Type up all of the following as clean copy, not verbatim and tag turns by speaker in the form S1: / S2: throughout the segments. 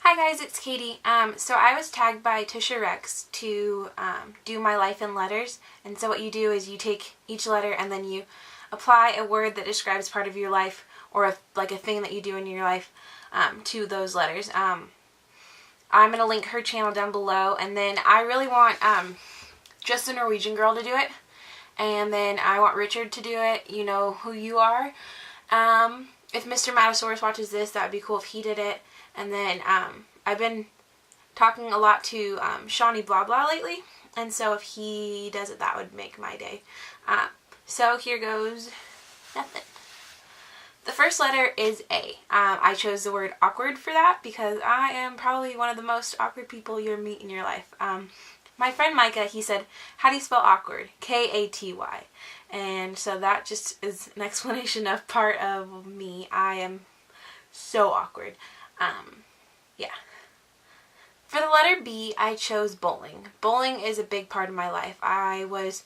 S1: Hi guys, it's Katie. So I was tagged by Tisha Rex to do my life in letters, and so what you do is you take each letter and then you apply a word that describes part of your life or a thing that you do in your life to those letters. I'm going to link her channel down below, and then I really want just a Norwegian girl to do it, and then I want Richard to do it. You know who you are. If Mr. Matasaurus watches this, that would be cool if he did it. And then I've been talking a lot to Shawnee Blah Blah lately, and so if he does it, that would make my day. So here goes nothing. The first letter is A. I chose the word awkward for that because I am probably one of the most awkward people you'll meet in your life. My friend Micah, he said, how do you spell awkward? K-A-T-Y. And so that just is an explanation of part of me. I am so awkward. Yeah. For the letter B, I chose bowling. Bowling is a big part of my life. I was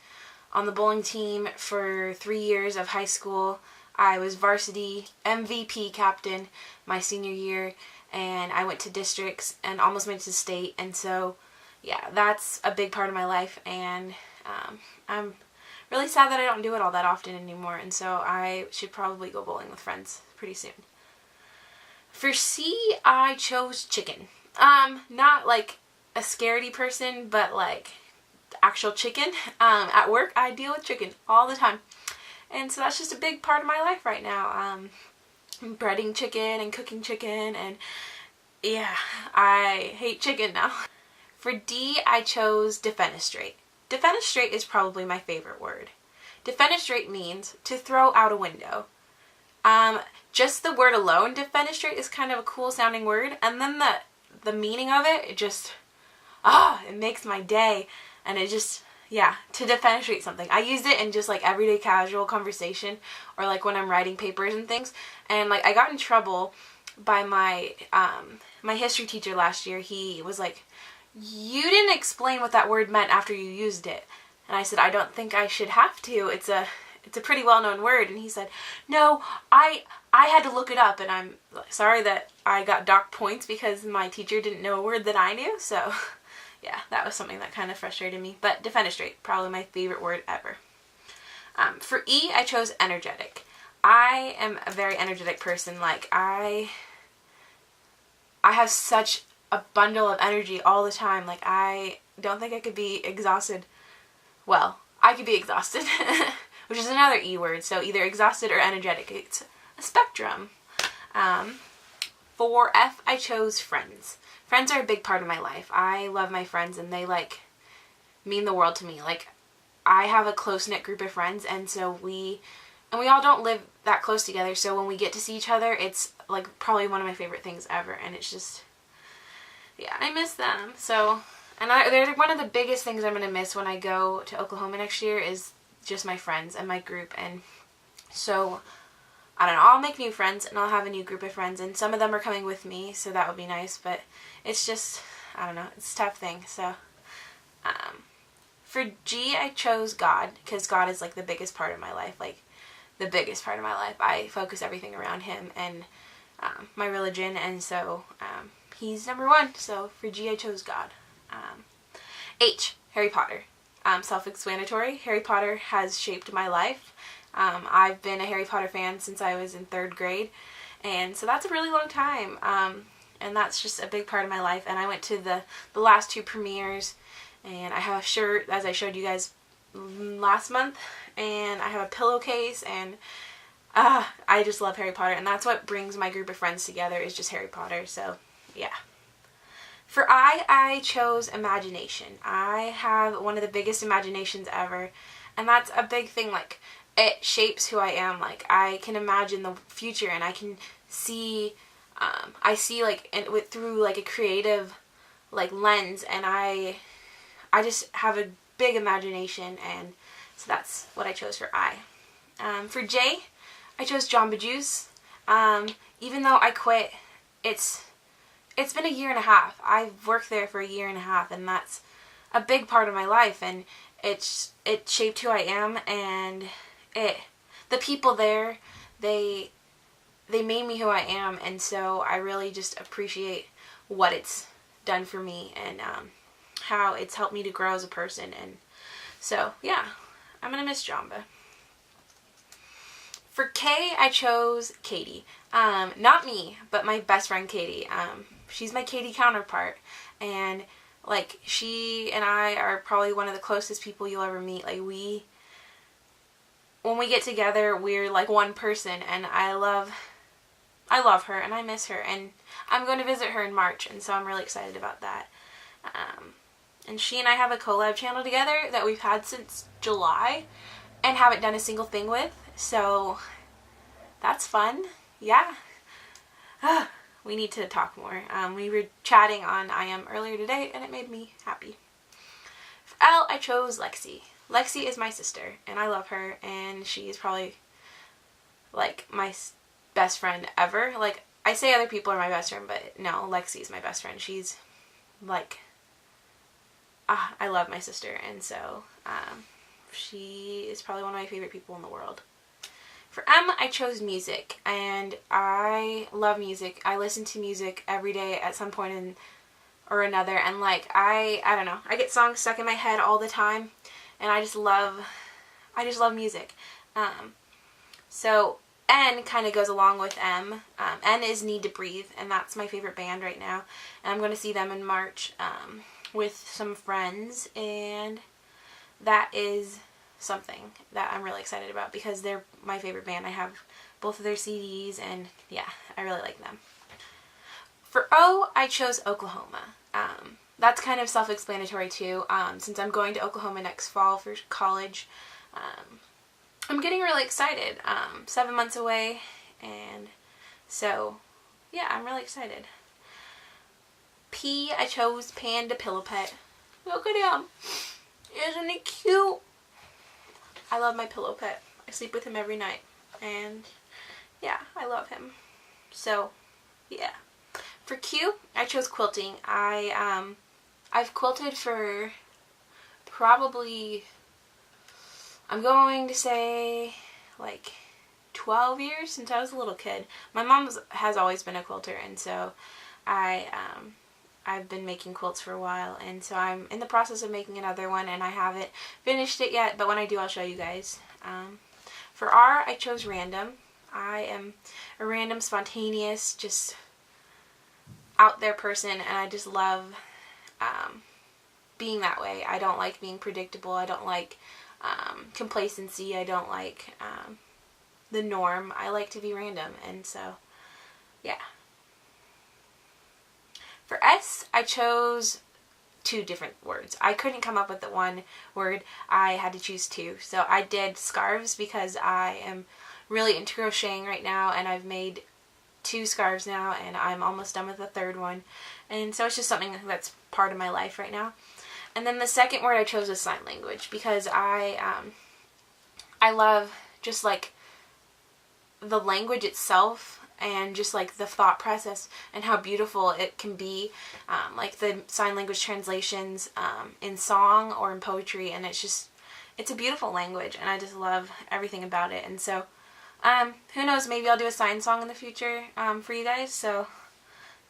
S1: on the bowling team for 3 years of high school. I was varsity MVP captain my senior year, and I went to districts and almost made it to state, and so yeah, that's a big part of my life, and I'm really sad that I don't do it all that often anymore, and so I should probably go bowling with friends pretty soon. For C, I chose chicken. Not like a scaredy person, but like actual chicken. At work, I deal with chicken all the time. And so that's just a big part of my life right now. I'm breading chicken and cooking chicken, and yeah, I hate chicken now. For D, I chose defenestrate. Defenestrate is probably my favorite word. Defenestrate means to throw out a window. Just the word alone, defenestrate, is kind of a cool sounding word, and then the meaning of it, it just, it makes my day, and it just, yeah, to defenestrate something. I used it in just like everyday casual conversation, or like when I'm writing papers and things, and like I got in trouble by my history teacher last year. He was like, you didn't explain what that word meant after you used it. And I said, I don't think I should have to. It's a pretty well-known word. And he said, no, I had to look it up, and I'm sorry that I got docked points because my teacher didn't know a word that I knew. So yeah, that was something that kind of frustrated me. But defenestrate, probably my favorite word ever. For E, I chose energetic. I am a very energetic person. Like, I have such a bundle of energy all the time. Like, I don't think I could be exhausted. Well, I could be exhausted, which is another E word, so either exhausted or energetic. It's a spectrum. For F, I chose friends. Friends are a big part of my life. I love my friends, and they, like, mean the world to me. Like, I have a close-knit group of friends, and so we all don't live that close together, so when we get to see each other, it's, like, probably one of my favorite things ever, and it's just, yeah, I miss them. So, and they're one of the biggest things I'm going to miss when I go to Oklahoma next year is just my friends and my group. And so, I don't know, I'll make new friends and I'll have a new group of friends, and some of them are coming with me, so that would be nice, but it's just, I don't know, it's a tough thing. So for G, I chose God, because God is like the biggest part of my life, like the biggest part of my life. I focus everything around him and my religion, and so he's number one. So for G, I chose God. H, Harry Potter. Self-explanatory. Harry Potter has shaped my life. I've been a Harry Potter fan since I was in 3rd grade, and so that's a really long time, and that's just a big part of my life. And I went to the last 2 premieres, and I have a shirt, as I showed you guys last month, and I have a pillowcase, and I just love Harry Potter, and that's what brings my group of friends together, is just Harry Potter. So yeah. For I chose imagination. I have one of the biggest imaginations ever, and that's a big thing. Like, it shapes who I am. Like, I can imagine the future, and I can see, I see like through like a creative like lens, and I just have a big imagination, and so that's what I chose for I. For J, I chose Jamba Juice. Even though I quit, it's been a year and a half. I've worked there for a year and a half, and that's a big part of my life, and it shaped who I am, and the people there, they they made me who I am, and so I really just appreciate what it's done for me, and how it's helped me to grow as a person. And so yeah, I'm gonna miss Jamba. For K, I chose Katie. Not me, but my best friend Katie. She's my Katie counterpart, and like, she and I are probably one of the closest people you'll ever meet. Like, when we get together, we're like one person, and I love her, and I miss her, and I'm going to visit her in March, and so I'm really excited about that. And she and I have a collab channel together that we've had since July, and haven't done a single thing with, so that's fun. Yeah. We need to talk more. We were chatting on IM earlier today, and it made me happy. For L, I chose Lexi. Lexi is my sister, and I love her, and she is probably like my best friend ever. Like, I say other people are my best friend, but no, Lexi is my best friend. She's like, I love my sister, and so she is probably one of my favorite people in the world. For M, I chose music, and I love music. I listen to music every day at some point or another, and like, I don't know, I get songs stuck in my head all the time, and I just love music. So N kind of goes along with M. N is Need to Breathe, and that's my favorite band right now, and I'm going to see them in March with some friends, and that is something that I'm really excited about because they're my favorite band. I have both of their CDs, and yeah, I really like them. For O, I chose Oklahoma. That's kind of self-explanatory too. Since I'm going to Oklahoma next fall for college, I'm getting really excited. 7 months away, and so yeah, I'm really excited. P, I chose Panda Pillow Pet. Look at him. Isn't he cute? I love my pillow pet. I sleep with him every night, and yeah, I love him. So yeah. For Q, I chose quilting. I've quilted for probably, I'm going to say like 12 years, since I was a little kid. My mom has always been a quilter, and so I've been making quilts for a while, and so I'm in the process of making another one, and I haven't finished it yet, but when I do, I'll show you guys. For R, I chose random. I am a random, spontaneous, just out there person, and I just love being that way. I don't like being predictable. I don't like complacency. I don't like the norm. I like to be random, and so yeah. For S, I chose 2 different words. I couldn't come up with the one word. I had to choose 2. So I did scarves because I am really into crocheting right now, and I've made 2 scarves now, and I'm almost done with the 3rd one. And so it's just something that's part of my life right now. And then the second word I chose was sign language, because I love just like the language itself, and just like the thought process and how beautiful it can be, like the sign language translations in song or in poetry, and it's a beautiful language, and I just love everything about it. And so who knows, maybe I'll do a sign song in the future for you guys, so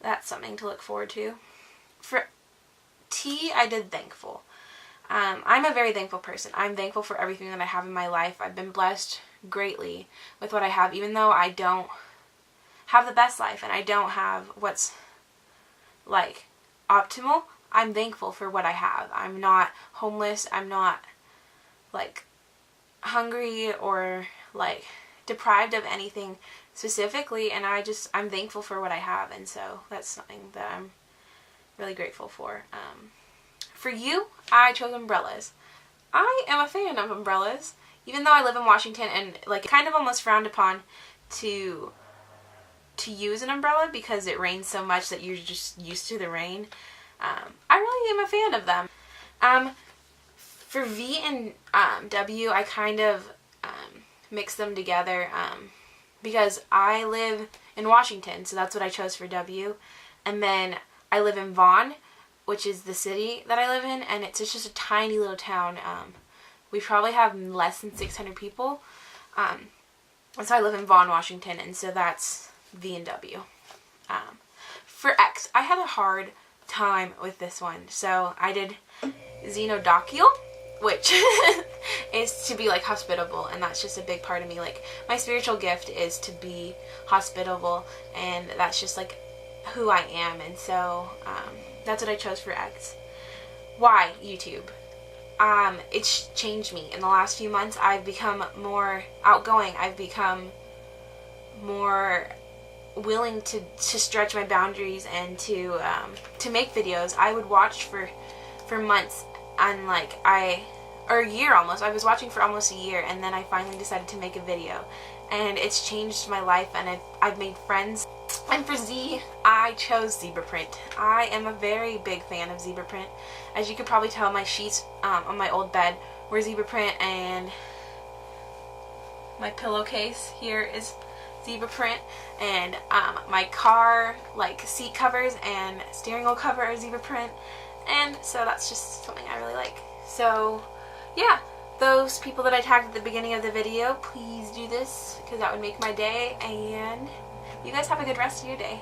S1: that's something to look forward to. For T, I did thankful. I'm a very thankful person. I'm thankful for everything that I have in my life. I've been blessed greatly with what I have, even though I don't have the best life, and I don't have what's like optimal. I'm thankful for what I have. I'm not homeless. I'm not like hungry or like deprived of anything specifically, and I'm thankful for what I have, and so that's something that I'm really grateful for. For you, I chose umbrellas. I am a fan of umbrellas, even though I live in Washington, and like kind of almost frowned upon to use an umbrella because it rains so much that you're just used to the rain. I really am a fan of them. For V and W, I kind of mix them together because I live in Washington, so that's what I chose for W. And then I live in Vaughn, which is the city that I live in, and it's just a tiny little town. We probably have less than 600 people. And so I live in Vaughn, Washington, and so that's V and W. For X, I had a hard time with this one, so I did xenodocial, which is to be like hospitable, and that's just a big part of me. Like, my spiritual gift is to be hospitable, and that's just like who I am, and so that's what I chose for X. Why YouTube? It's changed me. In the last few months, I've become more outgoing. I've become more willing to stretch my boundaries and to make videos. I would watch for months, and or a year almost. I was watching for almost a year, and then I finally decided to make a video, and it's changed my life, and I've made friends. And for Z, I chose zebra print. I am a very big fan of zebra print. As you could probably tell, my sheets on my old bed were zebra print, and my pillowcase here is zebra print, and my car seat covers and steering wheel cover are zebra print, and so that's just something I really like. So yeah, those people that I tagged at the beginning of the video, please do this because that would make my day, and you guys have a good rest of your day.